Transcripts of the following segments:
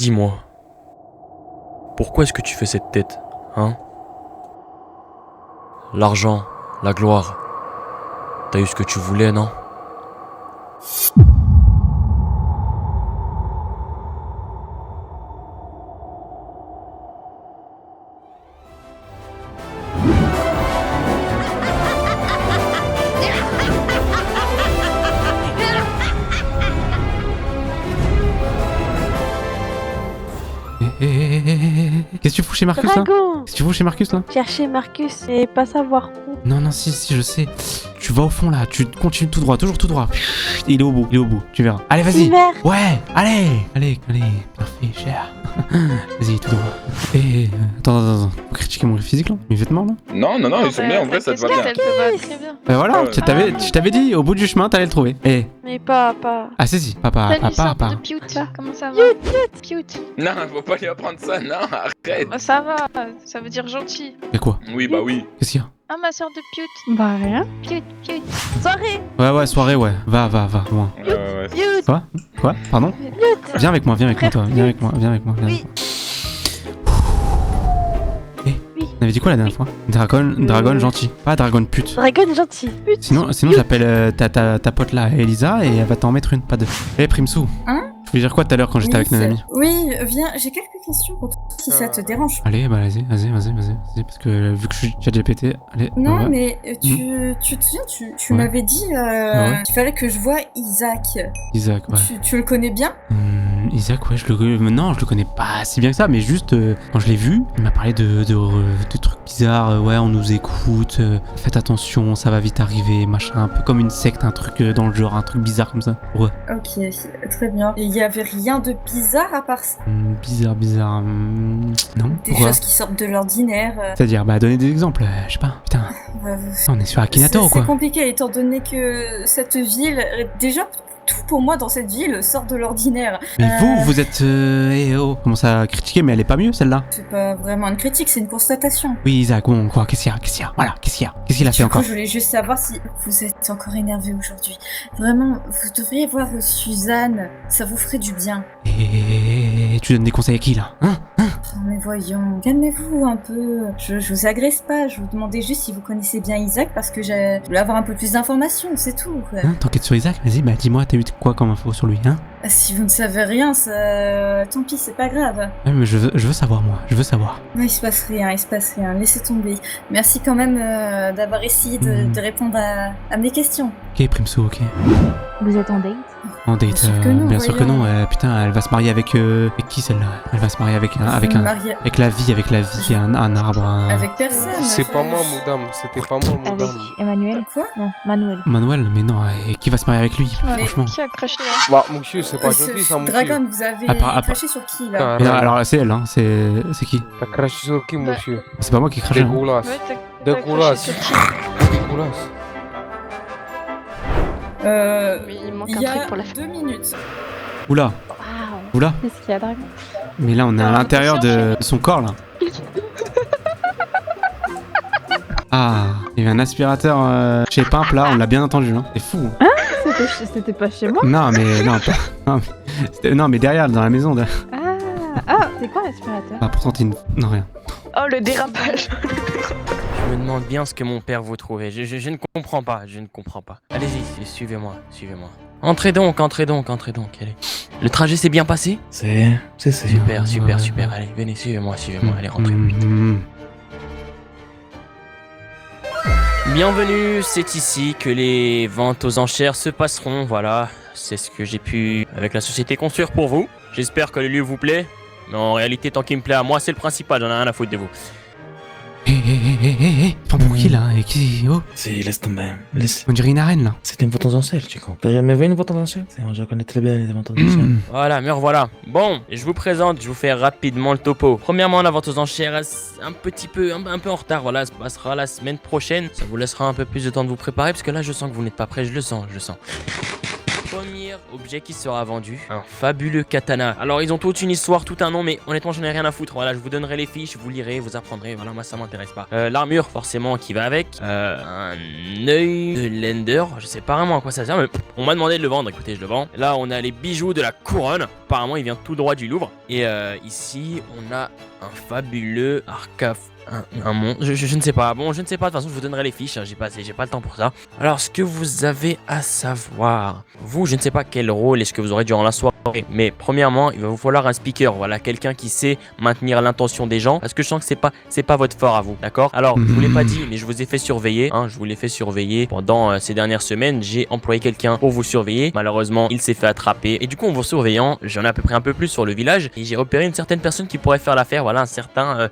dis-moi, pourquoi est-ce que tu fais cette tête, hein? L'argent, la gloire, t'as eu ce que tu voulais, non? Qu'est-ce que tu fous chez Marcus là? Dragon! Qu'est-ce que tu fous chez Marcus là? Chercher Marcus et pas savoir où. Non, si, je sais. Tu vas au fond là, tu continues tout droit, toujours tout droit. Il est au bout, tu verras. Allez, vas-y. Hiver. Ouais, allez, parfait, cher. Vas-y, tout droit. Attends. Faut critiquer mon physique là? Mes vêtements là? Non, ils sont bien, en vrai, ça te va bien. Elle te va très bien. Voilà, Ouais. je t'avais dit, au bout du chemin, t'allais le trouver. Mais pas. Ah, si, papa. Salut, sorte de Pute. Comment ça va? Pute. Non, faut pas lui apprendre ça, non, arrête. Bah, ça va, ça veut dire gentil. Y'a quoi? Oui, bah oui. Qu'est-ce qu'il y a? Ah, ma soeur de Pute. Bah rien. Pute. Soirée. Ouais, soirée, ouais. Va, loin. Ouais. Cute. Quoi? Pardon? Viens avec moi, toi. Viens avec moi. Oui. On avait dit quoi la dernière fois? Dragon gentil, pas dragon pute. Dragon gentil. Pute. Sinon j'appelle ta pote là, Elisa, et elle va t'en mettre une, pas deux. Primsou. Hein? Je voulais dire quoi tout à l'heure quand j'étais avec Nanami? Oui, viens, j'ai quelques questions pour toi, si ça te dérange. Allez, bah vas-y, parce que vu que je suis ChatGPT, allez. Non, ouais. mais tu te souviens, tu Ouais. m'avais dit Ouais. qu'il fallait que je voie Isaac. Isaac, ouais. Tu le connais bien? Isaac, ouais, non, je le connais pas si bien que ça, mais juste quand je l'ai vu, il m'a parlé de trucs bizarres. Ouais, on nous écoute, faites attention, ça va vite arriver, machin, un peu comme une secte, un truc dans le genre, un truc bizarre comme ça. Ouais. Ok, très bien. Et il y avait rien de bizarre à part ça? Bizarre. Non. Des Pourquoi? choses qui sortent de l'ordinaire. C'est-à-dire, donner des exemples, je sais pas. Putain, on est sur Akinator ou quoi? C'est compliqué étant donné que cette ville, déjà tout pour moi dans cette ville sort de l'ordinaire. Mais vous êtes... commence à critiquer, mais elle est pas mieux celle-là? C'est pas vraiment une critique, c'est une constatation. Oui, Isaac, bon, quoi, qu'est-ce qu'il y a? Voilà, qu'est-ce qu'il y a? Qu'est-ce qu'il a fait encore? Je voulais juste savoir si vous êtes encore énervé aujourd'hui. Vraiment, vous devriez voir Suzanne, ça vous ferait du bien. Et tu donnes des conseils à qui, là? Hein? Oh, mais voyons, calmez-vous un peu. Je vous agresse pas, je vous demandais juste si vous connaissez bien Isaac parce que je voulais avoir un peu plus d'informations, c'est tout. T'enquêtes sur Isaac? Vas-y, dis-moi, t'as eu quoi comme info sur lui, hein? Si vous ne savez rien, ça... tant pis, c'est pas grave. Ouais, mais je veux savoir, moi, je veux savoir. Non, il se passe rien, laissez tomber. Merci quand même d'avoir essayé de répondre à mes questions. Ok, Primso, ok. Vous êtes en date? En date, Bien sûr que non, bien sûr que voyons. non, putain, elle va se marier avec qui celle-là? Elle va se marier avec la vie, un arbre, Avec personne. C'est pas moi, madame. C'était pas moi, Avec madame. Emmanuel? Quoi? Non, Manuel. Manuel, mais non, et qui va se marier avec lui, franchement? Qui a craché là? Bah, monsieur, c'est pas gentil, ça, monsieur. Dragon, vous avez craché sur qui, là? Ah, Mais non, alors c'est elle, hein, c'est qui? T'as craché sur qui, monsieur? C'est pas moi qui crache, hein. Dégueulasse. Ouais, t'as Dégueulasse. craché sur qui? Dégueulasse. Mais il manque Il un y truc a pour la fin. 2 minutes. Oula, Waouh. Qu'est-ce qu'il y a, Dragon? mais là on est à l'intérieur de son corps là. Ah, il y avait un aspirateur chez Pimp là, on l'a bien entendu, hein. C'est fou. C'était pas chez moi? Non mais non mais derrière, dans la maison. C'est quoi l'aspirateur? Ah pourtant t'es une... Non rien. Oh, le dérapage. Je me demande bien ce que mon père vous trouvait. Je ne comprends pas, Allez-y, suivez-moi. Entrez donc, allez. Le trajet s'est bien passé? C'est Super. Allez, venez, suivez-moi, allez, rentrez. Bienvenue, c'est ici que les ventes aux enchères se passeront, voilà. C'est ce que j'ai pu, avec la société, construire pour vous. J'espère que le lieu vous plaît. Mais en réalité, tant qu'il me plaît à moi, c'est le principal, j'en ai rien à foutre de vous. Prends pour qui là? Et qui? Oh, laisse tomber. Laisse. on dirait une arène là. C'était une vente aux enchères, tu comprends. T'as jamais vu une vente aux enchères? Je connais très bien les ventes aux enchères. Voilà, me revoilà. Bon, je vous présente, je vous fais rapidement le topo. Premièrement, la vente aux enchères, un peu en retard, voilà, ça se passera la semaine prochaine. Ça vous laissera un peu plus de temps de vous préparer, parce que là, je sens que vous n'êtes pas prêts, je le sens. premier objet qui sera vendu, un fabuleux katana. Alors ils ont toute une histoire, tout un nom, mais honnêtement j'en ai rien à foutre. Voilà, je vous donnerai les fiches, vous lirez, vous apprendrez. Voilà, moi ça m'intéresse pas. L'armure forcément qui va avec, un œil de Lender. Je sais pas vraiment à quoi ça sert, mais on m'a demandé de le vendre. Écoutez, je le vends. Là on a les bijoux de la couronne. Apparemment il vient tout droit du Louvre. Et ici on a un fabuleux arcaf. Un monstre, je ne sais pas. Bon, je ne sais pas. De toute façon, je vous donnerai les fiches. J'ai pas le temps pour ça. Alors, ce que vous avez à savoir, vous, je ne sais pas quel rôle est-ce que vous aurez durant la soirée. Mais premièrement, il va vous falloir un speaker. Voilà, quelqu'un qui sait maintenir l'intention des gens. Parce que je sens que c'est pas votre fort à vous, d'accord? Alors, je vous l'ai pas dit, mais je vous ai fait surveiller. Hein, je vous l'ai fait surveiller pendant ces dernières semaines. J'ai employé quelqu'un pour vous surveiller. Malheureusement, il s'est fait attraper. Et du coup, en vous surveillant, j'en ai à peu près un peu plus sur le village. Et j'ai repéré une certaine personne qui pourrait faire l'affaire. Voilà, un certain.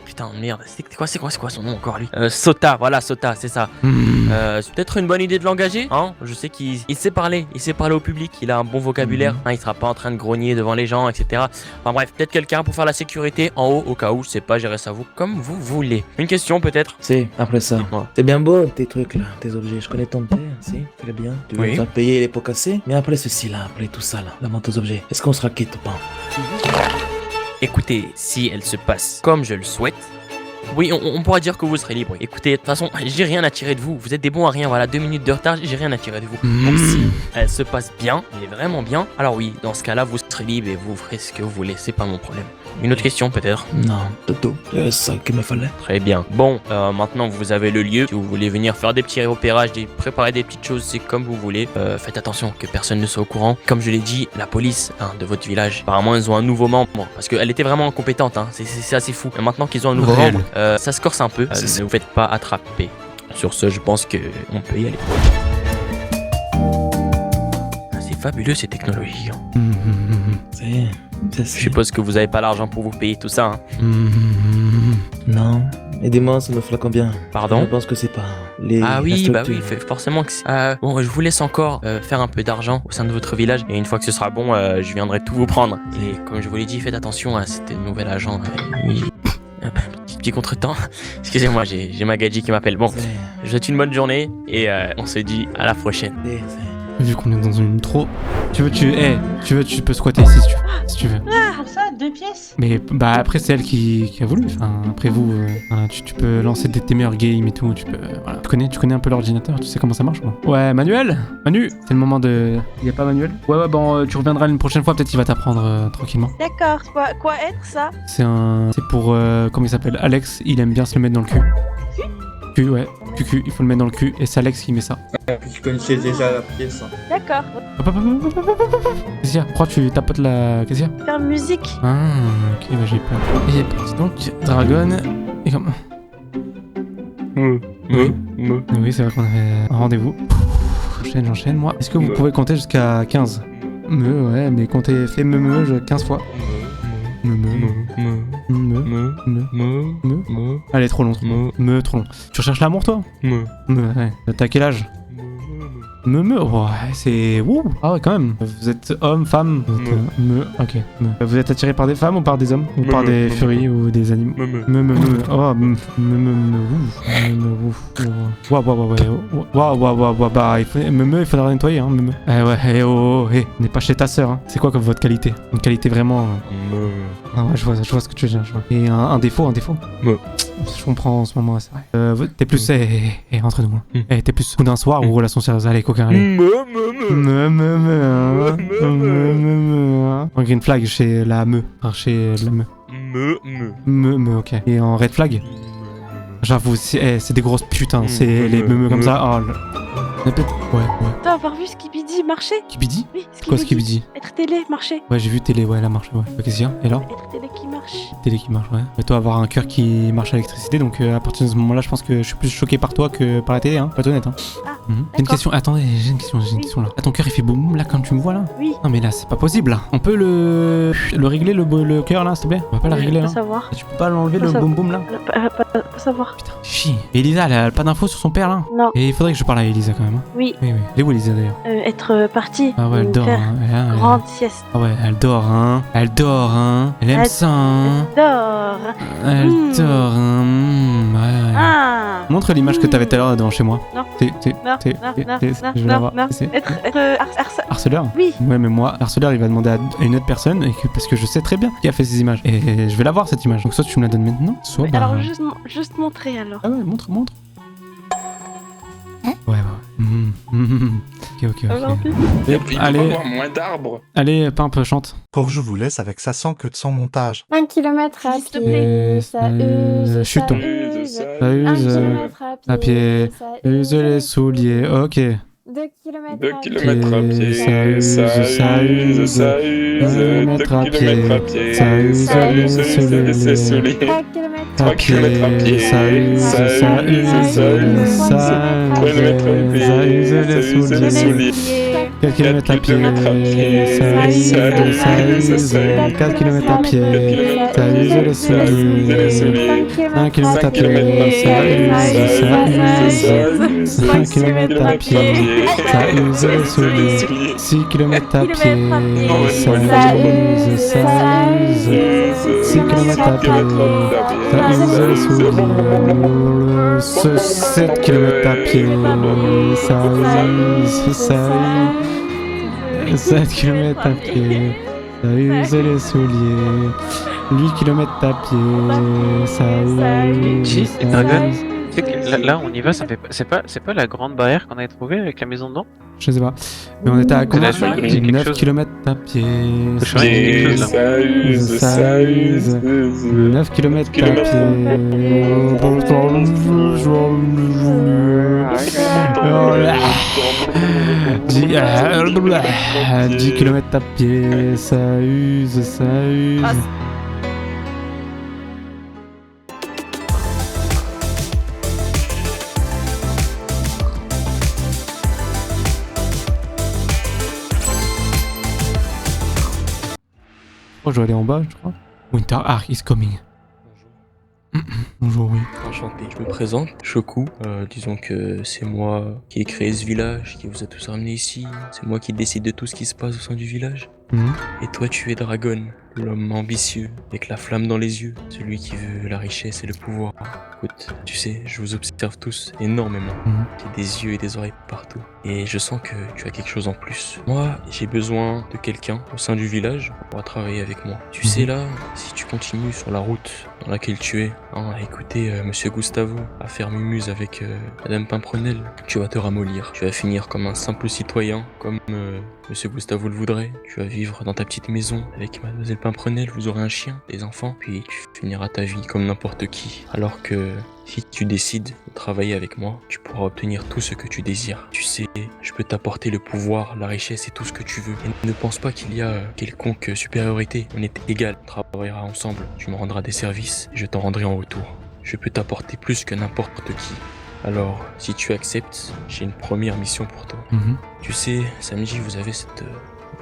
Putain, merde, c'est quoi son nom encore lui? Sota, voilà, Sota, c'est ça. C'est peut-être une bonne idée de l'engager, hein? Je sais qu'il sait parler, au public, il a un bon vocabulaire, hein, il sera pas en train de grogner devant les gens, etc. Enfin bref, peut-être quelqu'un pour faire la sécurité en haut, au cas où, je sais pas, gérer ça vous comme vous voulez. Une question peut-être? Si, après ça. C'est bien beau tes trucs là, tes objets. Je connais ton père, si, très bien. Tu vas payer les pots cassés. Mais après ceci là, après tout ça là, la vente aux objets, est-ce qu'on sera quitte ou pas? Écoutez, si elle se passe comme je le souhaite, oui, on pourra dire que vous serez libre. Écoutez, de toute façon, j'ai rien à tirer de vous. Vous êtes des bons à rien, voilà, 2 minutes de retard, j'ai rien à tirer de vous. Donc si elle se passe bien, mais vraiment bien, alors oui, dans ce cas-là, vous serez libre et vous ferez ce que vous voulez, c'est pas mon problème. Une autre question peut-être? Non, Toto, c'est ça qu'il me fallait. Très bien. Bon, maintenant vous avez le lieu. Si vous voulez venir faire des petits repérages, préparer des petites choses, c'est comme vous voulez. Faites attention que personne ne soit au courant. Comme je l'ai dit, la police de votre village, apparemment ils ont un nouveau membre. Parce qu'elle était vraiment incompétente, hein. C'est assez fou. Et maintenant qu'ils ont un nouveau membre, ça se corse un peu. Ne vous faites pas attraper. Sur ce, je pense qu'on peut y aller. C'est fabuleux ces technologies. Je suppose que vous avez pas l'argent pour vous payer tout ça. Hein. Non. Et dis-moi, ça me fera combien? Pardon? Je pense que c'est pas les. Ah oui, bah oui, forcément que c'est. Bon, je vous laisse encore faire un peu d'argent au sein de votre village. Et une fois que ce sera bon, je viendrai tout vous prendre. Et comme je vous l'ai dit, faites attention à cet nouvel agent. Petit contretemps. Excusez-moi, j'ai ma gadget qui m'appelle. Bon, je vous souhaite une bonne journée et on se dit à la prochaine. Vu qu'on est dans une trop. Tu peux squatter ici si tu veux. Ah, ça, 2 pièces. Mais bah après c'est elle qui a voulu. Enfin après vous, tu peux lancer tes meilleurs games et tout. Tu peux. Voilà. Tu connais un peu l'ordinateur. Tu sais comment ça marche quoi. Ouais, Manuel. Manu, c'est le moment de. Y a pas Manuel? Ouais bon, tu reviendras une prochaine fois. Peut-être qu'il va t'apprendre tranquillement. D'accord. Quoi être ça? C'est pour comment il s'appelle? Alex. Il aime bien se le mettre dans le cul. Cul, ouais. QQ, il faut le mettre dans le cul et c'est Alex qui met ça. Je connaissais déjà la pièce. D'accord. Qu'est-ce qu'il y a? Pourquoi tu tapotes la... Qu'est-ce qu'il y a? Faire musique. Ah, ok, bah j'ai peur. Et c'est parti donc, Dragon, et comme... Oui, c'est vrai qu'on avait un rendez-vous. J'enchaîne, moi. Est-ce que vous pouvez compter jusqu'à 15? Ouais, mais comptez, fais 15 fois. Allez, trop long. Trop long. Tu recherches l'amour, toi? Ouais. T'as quel âge? Ouais, c'est... Ouh. Ah ouais, quand même. Vous êtes homme, femme? Ok. Vous êtes attiré par des femmes ou par des hommes? Ou par des furies ou des animaux? Oh, Waouh, bah, il faudra nettoyer, hein, ouais, on n'est pas chez ta sœur, hein. C'est quoi comme votre qualité? Une qualité vraiment... Ah ouais, je vois ce que tu veux dire, je vois. Et un défaut? Je comprends en ce moment, c'est vrai. T'es plus... entre nous, hein. T'es plus coup d'un soir ou relation sérieuse? Allez, coquin, allez. En green flag, chez la me. Enfin, chez la me. Ok. Et en red flag? J'avoue, c'est des grosses putains, c'est les me comme ça. Oh, ouais. T'as avoir vu Skibidi marcher? Skibidi? Oui, Quoi Skibidi? Être télé, marcher. Ouais, j'ai vu télé, ouais, elle a marché, ouais. Qu'est-ce qu'il y a? Et là? Être télé qui marche. Télé qui marche, ouais. Et toi, avoir un cœur qui marche à l'électricité, donc à partir de ce moment-là, je pense que je suis plus choqué par toi que par la télé, hein. Pas honnête, hein. Ah, J'ai une question, attendez, j'ai une question là. Ah, ton cœur il fait boum boum là quand tu me vois là? Oui. Non, mais là, c'est pas possible là. On peut le régler le cœur là, s'il te plaît? On va pas la régler là? Pas savoir. Tu peux pas l'enlever le boum boum là? Pas savoir. Putain, chier. Et Elisa, elle a pas d'infos sur son père là? Non. Et il faudrait que je parle à Elisa quand même. Hein. Oui. Elle est où Elisa d'ailleurs? Être partie. Ah ouais, elle dort. Faire Hein. grande sieste. Ah ouais, elle dort, hein. Elle aime ça, hein. Elle dort. Elle dort, hein. Ouais. Ah. Montre l'image que t'avais tout à l'heure devant chez moi. Non. Je Non, vais la voir. C'est- Être Harceleur? Oui. Ouais, mais moi, harceleur, il va demander à une autre personne parce que je sais très bien qui a fait ces images. Et je vais la voir cette image. Donc soit tu me la donnes maintenant, soit bah... Alors juste montrer alors. Ah ouais, montre. Ouais. Ok. Il Allez. peut avoir moins d'arbres. Allez, Pimp, chante. Pour je vous laisse avec ça sans que de son montage. 1 kilomètre à S'il te pied, plaît. ça use, Chuton. ça use. Ça 1 use, kilomètre à pied, ça use les souliers, ok. 2 kilomètres 2 à pied, kilomètres à pied, ça use, ça use, 2 kilomètres à kilomètres à pied, ça use, ça use, les ses souliers. 3 kilomètres 3 kilomètres à pied, ça use, ça use, ça use, les souliers. 4 kilomètres à pied, ça use, 4 kilomètres à pied, ça use les souliers. 5 kilomètres à pied, ça use, 5 kilomètres à pied, ça use les souliers. 6 kilomètres à pied, ça use, 6 kilomètres à pied, ça use les souliers. 7 kilomètres à pied, ça use, 7 kilomètres à pied, ça use les souliers. 8 kilomètres à pied, ça use. Dragon, tu sais que là on y va, c'est pas la grande barrière qu'on avait trouvée avec la maison dedans? Je sais pas. Mais on était à combien? C'est là, je dis quelque 9 chose. kilomètres à pied. Ça use, 9 kilomètres à pied. 10 kilomètres à pied, ça use. Oh, je dois aller en bas, je crois. Winter Ark is coming. Bonjour, oui. Enchanté, je me présente, Shoku. Disons que c'est moi qui ai créé ce village, qui vous a tous ramenés ici. C'est moi qui décide de tout ce qui se passe au sein du village. Et toi, tu es Dragon, l'homme ambitieux, avec la flamme dans les yeux, celui qui veut la richesse et le pouvoir. Écoute, tu sais, je vous observe tous énormément. J'ai des yeux et des oreilles partout. Et je sens que tu as quelque chose en plus. Moi, j'ai besoin de quelqu'un au sein du village pour travailler avec moi. Tu sais là, si tu continues sur la route dans laquelle tu es, à écouter Monsieur Gustavo, à faire mumuse avec Madame Pimprenel, tu vas te ramollir. Tu vas finir comme un simple citoyen, comme Monsieur Gustavo le voudrait. Tu vas vivre dans ta petite maison avec Mademoiselle Pimprenel, vous aurez un chien, des enfants, puis tu finiras ta vie comme n'importe qui. Alors que si tu décides de travailler avec moi, tu pourras obtenir tout ce que tu désires. Tu sais, je peux t'apporter le pouvoir, la richesse et tout ce que tu veux. Et ne pense pas qu'il y a quelconque supériorité. On est égal, on travaillera ensemble. Tu me rendras des services et je t'en rendrai en retour. Je peux t'apporter plus que n'importe qui. Alors, si tu acceptes, j'ai une première mission pour toi. Tu sais, samedi, vous avez cette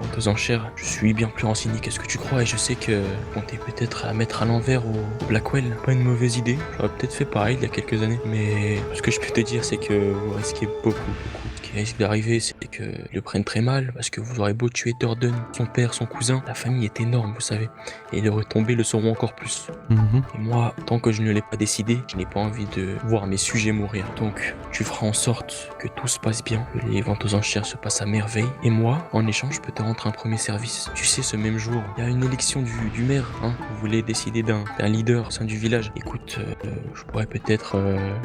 vente aux enchères. Je suis bien plus renseigné qu'est-ce que tu crois et je sais que compter peut-être à mettre à l'envers au Blackwell, pas une mauvaise idée. J'aurais peut-être fait pareil il y a quelques années. Mais ce que je peux te dire, c'est que vous risquez beaucoup. Ce qui risque d'arriver, c'est qu'ils le prennent très mal parce que vous aurez beau tuer Durden, son père, son cousin. La famille est énorme, vous savez. Et les retombées le seront encore plus. Et moi, tant que je ne l'ai pas décidé, je n'ai pas envie de voir mes sujets mourir. Donc, tu feras en sorte que tout se passe bien, que les ventes aux enchères se passent à merveille. Et moi, en échange, je peux te rendre un premier service. Tu sais, ce même jour, il y a une élection du maire. Vous voulez décider d'un leader au sein du village. Écoute, je pourrais peut-être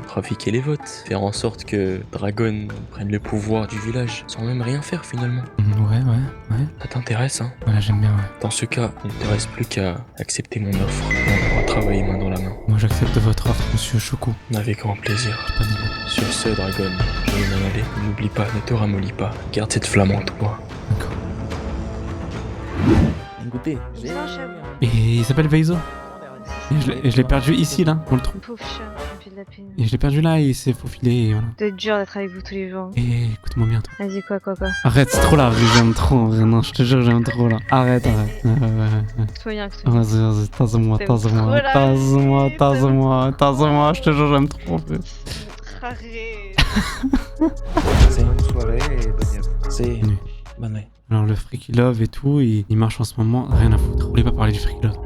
trafiquer les votes, faire en sorte que Dragon prenne le pouvoir du village, sans même rien faire finalement. Ouais. Ça t'intéresse, Voilà, j'aime bien, ouais. Dans ce cas, il ne te reste plus qu'à accepter mon offre. On pourra travailler main dans la main. Moi, j'accepte votre offre, monsieur Choco. Avec grand plaisir. Pas dit bon. Sur ce, Dragon, je vais m'en aller. N'oublie pas, ne te ramollis pas. Garde cette flamme en toi. D'accord. Écoutez, Et il s'appelle Veizo. Et je l'ai perdu ici, là, on le trouve. Pauvre chat, ça me fait de la peine. Et je l'ai perdu là, et il s'est faufilé, et voilà. C'est dur d'être avec vous tous les jours. Et écoute-moi bien, toi. Vas-y, quoi. Arrête, c'est trop là, j'aime trop, non, je te jure, j'aime trop là. Arrête. Ouais. Soyez Vas-y, tasse-moi, je te jure, j'aime trop. Arrête. Bonne soirée et bonne nuit. C'est... Bonne nuit. Alors le Freaky Love et tout, il marche en ce moment, rien à foutre. Vous voulez pas parler du Freaky Love?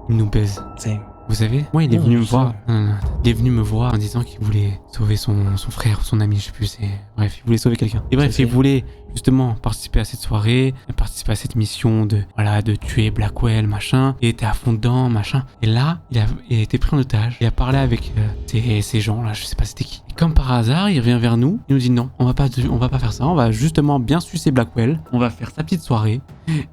Il nous baise. C'est... Vous savez, moi, il est Non, venu me je voir. sais. Non. Il est venu me voir en disant qu'il voulait sauver son frère ou son ami, je sais plus. Bref, il voulait sauver quelqu'un. Et bref, C'est il fait. voulait justement participer à cette soirée, participer à cette mission de tuer Blackwell, machin. Il était à fond dedans, machin. Et là, il a été pris en otage. Il a parlé avec ces gens là, je sais pas c'était qui. Et comme par hasard, il revient vers nous. Il nous dit non, on va pas faire ça. On va justement bien sucer Blackwell. On va faire sa petite soirée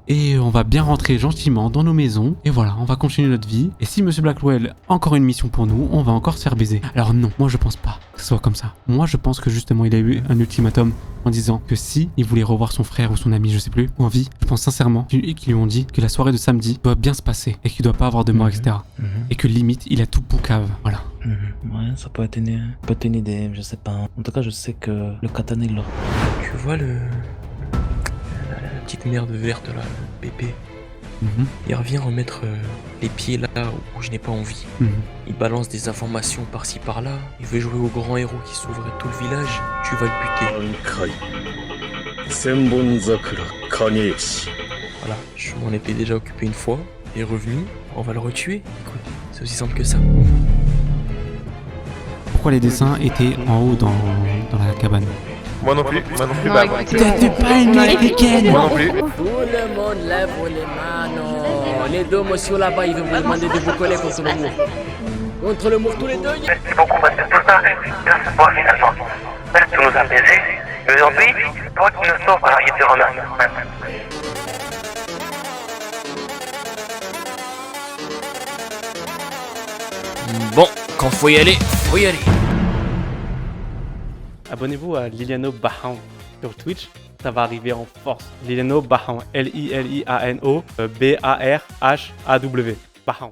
et on va bien rentrer gentiment dans nos maisons. Et voilà, on va continuer notre vie. Et si Monsieur Blackwell a encore une mission pour nous, on va encore se faire baiser. Alors non, moi je pense pas que ce soit comme ça. Moi je pense que justement il a eu un ultimatum en disant que si il voulait revoir son frère ou son ami, je sais plus, ou en vie, je pense sincèrement qu'ils lui ont dit que la soirée de samedi doit bien se passer et qu'il doit pas avoir de mort, etc. Et que limite il a tout pour cave. Voilà. Ouais, ça peut être une idée, je sais pas. En tout cas, je sais que le katana il l'a. Tu vois la petite merde verte là, le bébé. Il revient remettre les pieds là où je n'ai pas envie. Il balance des informations par-ci par-là. Il veut jouer au grand héros qui sauverait tout le village. Tu vas le buter. Voilà, je m'en étais déjà occupé une fois. Il est revenu, on va le retuer. Écoute, c'est aussi simple que ça. Pourquoi les dessins étaient en haut dans la cabane? Moi non plus, Non, bah, écoutez, T'es pas une mexicaine! moi non plus. Tout le monde lève les mains. Les deux monsieur là-bas, ils vont vous demander de vous coller contre le mur. Contre le mur tous les deux. Merci beaucoup, monsieur Toussaint, de ce soir finalement. Merci de nous apaiser. Et aujourd'hui, toi qui nous sauves, alors il te remercie. Bon, quand faut y aller, faut y aller. Abonnez-vous à Liliano Bahan sur Twitch, ça va arriver en force. Liliano Bahan, Liliano Bahaw, Bahaw. Bahan.